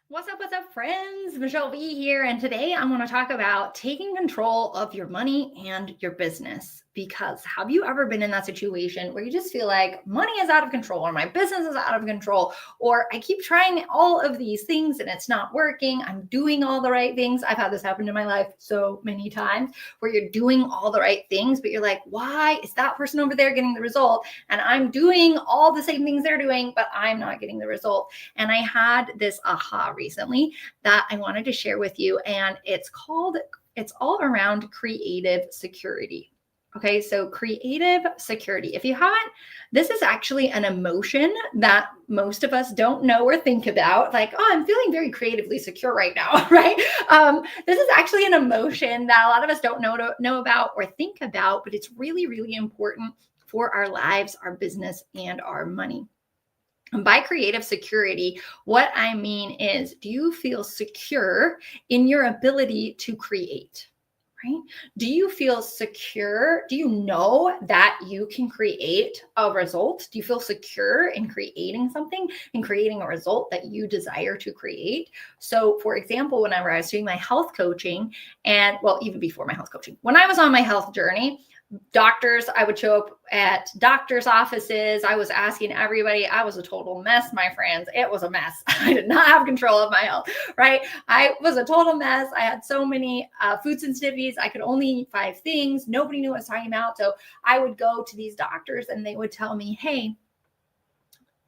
What's up, friends? Michelle V here. And today I want to talk about taking control of your money and your business. Because have you ever been in that situation where you just feel like money is out of control, or my business is out of control, or I keep trying all of these things and it's not working? I'm doing all the right things. I've had this happen in my life so many times where you're doing all the right things, but you're like, why is that person over there getting the result? And I'm doing all the same things they're doing, but I'm not getting the result. And I had this aha recently that I wanted to share with you, and it's all around creative security. Okay, so creative security. If you haven't, this is actually an emotion that most of us don't know or think about. Like, oh, I'm feeling very creatively secure right now, right? This is actually an emotion that a lot of us don't know about or think about, but it's really, really important for our lives, our business, and our money. And by creative security, what I mean is, do you feel secure in your ability to create? Right? Do you feel secure? Do you know that you can create a result? Do you feel secure in creating something, in creating a result that you desire to create? So, for example, whenever I was doing my health coaching, and well, even before my health coaching, when I was on my health journey, I would show up at doctors' offices. I was asking everybody. I was a total mess, my friends. It was a mess. I did not have control of my health, right? I was a total mess. I had so many food sensitivities. I could only eat 5 things. Nobody knew what I was talking about. So I would go to these doctors and they would tell me, hey,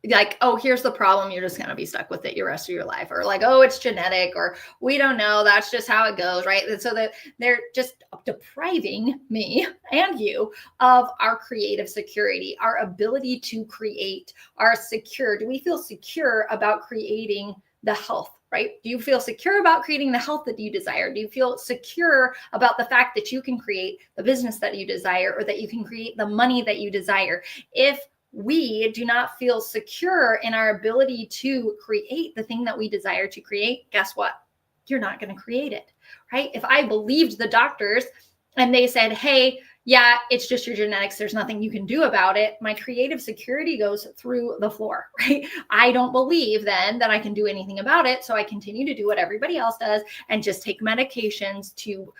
like, oh, here's the problem. You're just going to be stuck with it your rest of your life. Or like, oh, it's genetic, or we don't know. That's just how it goes, right? And so that they're just depriving me and you of our creative security, our ability to create, our secure. Do we feel secure about creating the health? Right? Do you feel secure about creating the health that you desire? Do you feel secure about the fact that you can create the business that you desire, or that you can create the money that you desire? If we do not feel secure in our ability to create the thing that we desire to create, guess what? You're not going to create it, right? If I believed the doctors and they said, hey, yeah, it's just your genetics, there's nothing you can do about it, my creative security goes through the floor, right? I don't believe then that I can do anything about it. So I continue to do what everybody else does and just take medications to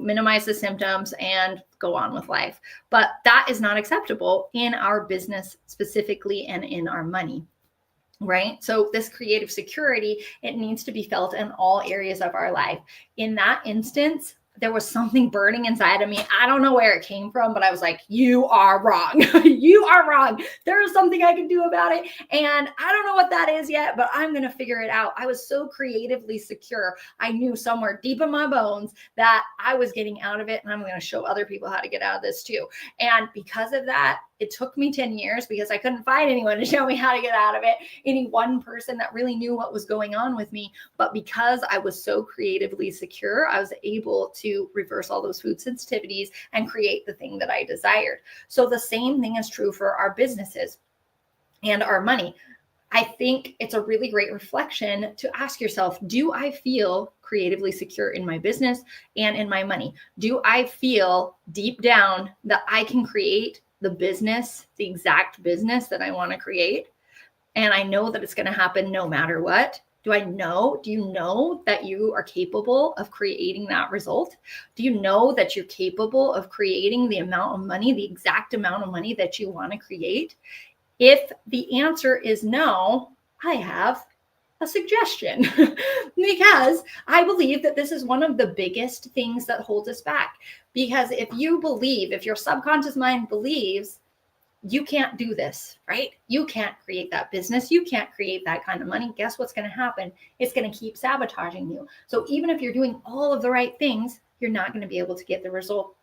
minimize the symptoms and go on with life. But that is not acceptable in our business specifically, and in our money. Right? So this creative security, it needs to be felt in all areas of our life. In that instance, there was something burning inside of me. I don't know where it came from, but I was like, you are wrong. You are wrong. There is something I can do about it. And I don't know what that is yet, but I'm going to figure it out. I was so creatively secure. I knew somewhere deep in my bones that I was getting out of it, and I'm going to show other people how to get out of this too. And because of that, it took me 10 years because I couldn't find anyone to show me how to get out of it, any one person that really knew what was going on with me. But because I was so creatively secure, I was able to reverse all those food sensitivities and create the thing that I desired. So the same thing is true for our businesses and our money. I think it's a really great reflection to ask yourself, do I feel creatively secure in my business and in my money? Do I feel deep down that I can create the business, the exact business that I want to create? And I know that it's going to happen no matter what. Do you know that you are capable of creating that result? Do you know that you're capable of creating the amount of money, the exact amount of money that you want to create? If the answer is no, I have a suggestion because I believe that this is one of the biggest things that holds us back. Because if your subconscious mind believes you can't do this, right? You can't create that business. You can't create that kind of money. Guess what's going to happen? It's going to keep sabotaging you. So even if you're doing all of the right things, you're not going to be able to get the result.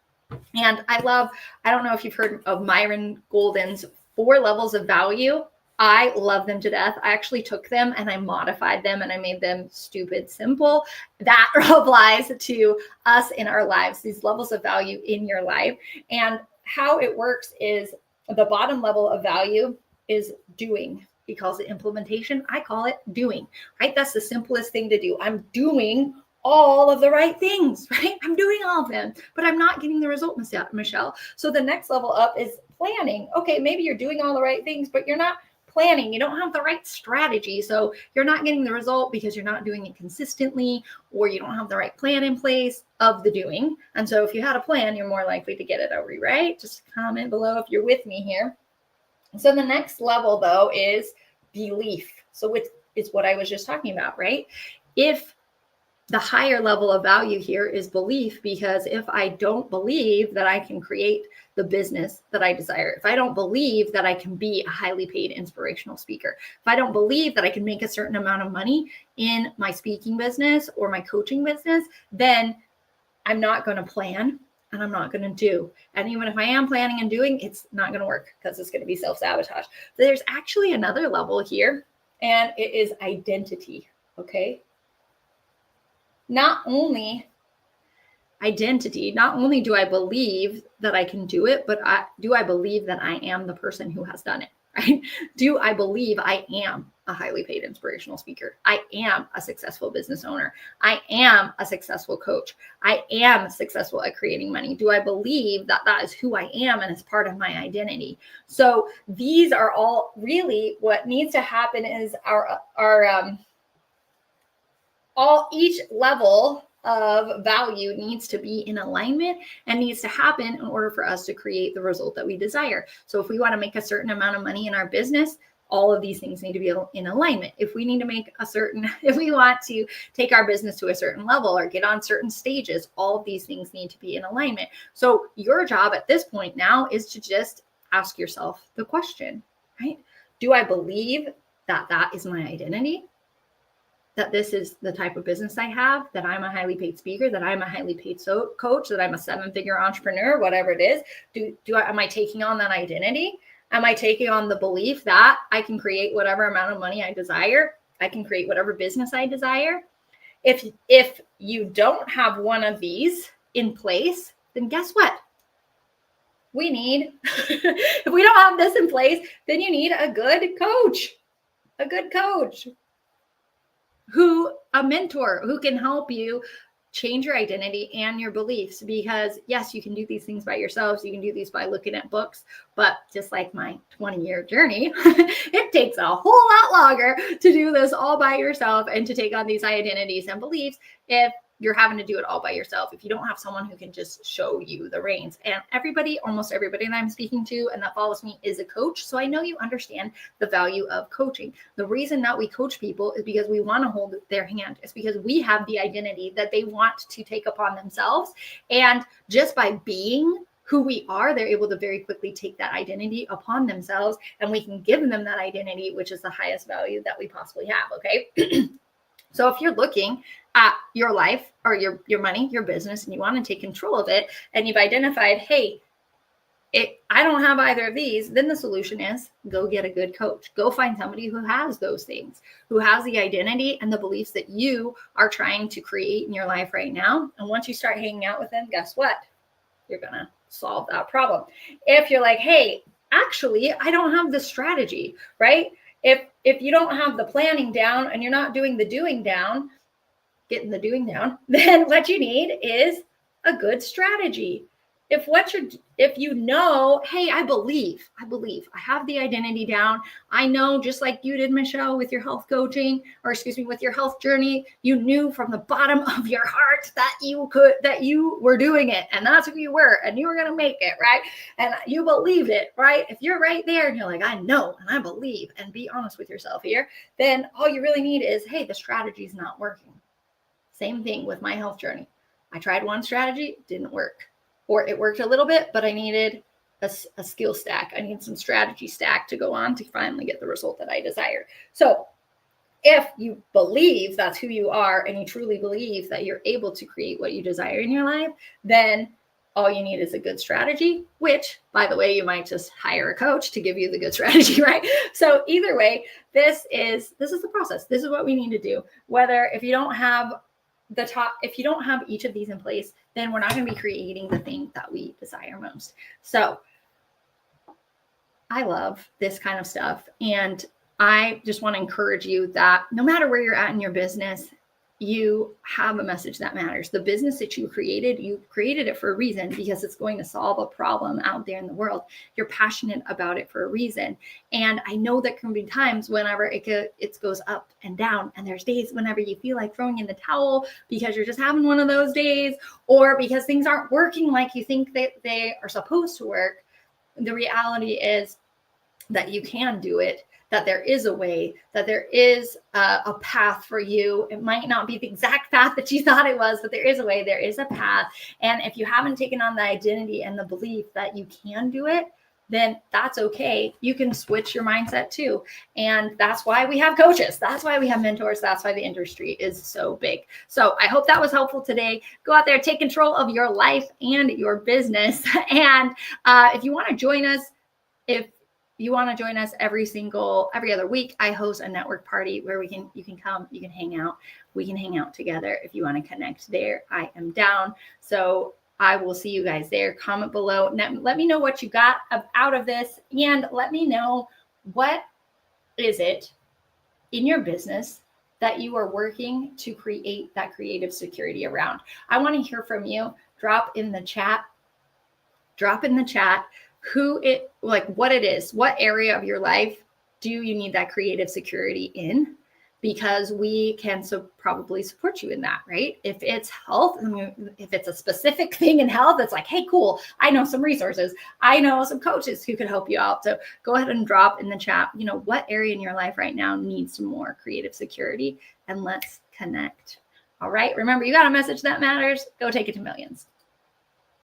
And I don't know if you've heard of Myron Golden's 4 levels of value. I love them to death. I actually took them and I modified them and I made them stupid simple. That applies to us in our lives, these levels of value in your life. And how it works is the bottom level of value is doing. He calls it implementation. I call it doing, right? That's the simplest thing to do. I'm doing all of the right things, right? I'm doing all of them, but I'm not getting the result, Michelle. So the next level up is planning. Okay, maybe you're doing all the right things, but you're not planning, you don't have the right strategy. So you're not getting the result because you're not doing it consistently, or you don't have the right plan in place of the doing. And so if you had a plan, you're more likely to get it over, right? Just comment below if you're with me here. So the next level though is belief. So it's what I was just talking about, right? If the higher level of value here is belief, because if I don't believe that I can create the business that I desire, if I don't believe that I can be a highly paid inspirational speaker, if I don't believe that I can make a certain amount of money in my speaking business or my coaching business, then I'm not going to plan and I'm not going to do. And even if I am planning and doing, it's not going to work because it's going to be self-sabotage. There's actually another level here, and it is identity. Okay. Not only identity, not only do I believe that I can do it, but do I believe that I am the person who has done it, right? Do I believe I am a highly paid inspirational speaker? I am a successful business owner. I am a successful coach. I am successful at creating money. Do I believe that that is who I am and it's part of my identity? So these are all really what needs to happen is each level of value needs to be in alignment and needs to happen in order for us to create the result that we desire. So if we want to make a certain amount of money in our business, all of these things need to be in alignment. If we need to make if we want to take our business to a certain level or get on certain stages, all of these things need to be in alignment. So your job at this point now is to just ask yourself the question, right? Do I believe that that is my identity? That this is the type of business I have, that I'm a highly paid speaker, that I'm a highly paid coach, that I'm a 7-figure entrepreneur, whatever it is. Am I taking on that identity? Am I taking on the belief that I can create whatever amount of money I desire? I can create whatever business I desire. If you don't have one of these in place, then guess what? If we don't have this in place, then you need a good coach, a mentor who can help you change your identity and your beliefs. Because yes, you can do these things by yourselves. You can do these by looking at books, but just like my 20-year journey, it takes a whole lot longer to do this all by yourself and to take on these identities and beliefs if you're having to do it all by yourself, if you don't have someone who can just show you the reins. And almost everybody that I'm speaking to and that follows me is a coach. So I know you understand the value of coaching. The reason that we coach people is because we want to hold their hand. It's because we have the identity that they want to take upon themselves. And just by being who we are, they're able to very quickly take that identity upon themselves, and we can give them that identity, which is the highest value that we possibly have. Okay. So if you're looking at your life or your money, your business, and you want to take control of it, and you've identified, hey, I don't have either of these, then the solution is go get a good coach. Go find somebody who has those things, who has the identity and the beliefs that you are trying to create in your life right now. And once you start hanging out with them, guess what? You're going to solve that problem. If you're like, hey, actually, I don't have the strategy, right? If you don't have the planning down and you're not doing the doing down, getting the doing down, then what you need is a good strategy. If you know, hey, I believe I have the identity down. I know, just like you did, Michelle, with your health coaching, with your health journey, you knew from the bottom of your heart that you were doing it, and that's who you were, and you were going to make it, right? And you believed it, right? If you're right there and you're like, I know, and I believe, and be honest with yourself here, then all you really need is, hey, the strategy's not working. Same thing with my health journey. I tried one strategy, didn't work. Or it worked a little bit, but I needed a skill stack. I need some strategy stack to go on to finally get the result that I desire. So if you believe that's who you are and you truly believe that you're able to create what you desire in your life, then all you need is a good strategy, which, by the way, you might just hire a coach to give you the good strategy, right? So either way, this is the process. This is what we need to do. If you don't have each of these in place, then we're not going to be creating the thing that we desire most. So I love this kind of stuff. And I just want to encourage you that no matter where you're at in your business, you have a message that matters. The business that you created it for a reason, because it's going to solve a problem out there in the world. You're passionate about it for a reason. And I know there can be times whenever it goes up and down, and there's days whenever you feel like throwing in the towel because you're just having one of those days, or because things aren't working like you think that they are supposed to work. The reality is that you can do it, that there is a way, that there is a path for you. It might not be the exact path that you thought it was, but there is a way, there is a path. And if you haven't taken on the identity and the belief that you can do it, then that's okay. You can switch your mindset too. And that's why we have coaches. That's why we have mentors. That's why the industry is so big. So I hope that was helpful today. Go out there, take control of your life and your business. And if you want to join us, every other week, I host a network party where you can come, you can hang out. We can hang out together. If you want to connect there, I am down. So I will see you guys there. Comment below. Let me know what you got out of this, and let me know, what is it in your business that you are working to create that creative security around? I want to hear from you. Drop in the chat what it is, what area of your life do you need that creative security in? Because we can probably support you in that, right? If it's health, if it's a specific thing in health, it's like, hey, cool, I know some resources. I know some coaches who could help you out. So go ahead and drop in the chat, what area in your life right now needs some more creative security, and let's connect. All right. Remember, you got a message that matters. Go take it to millions.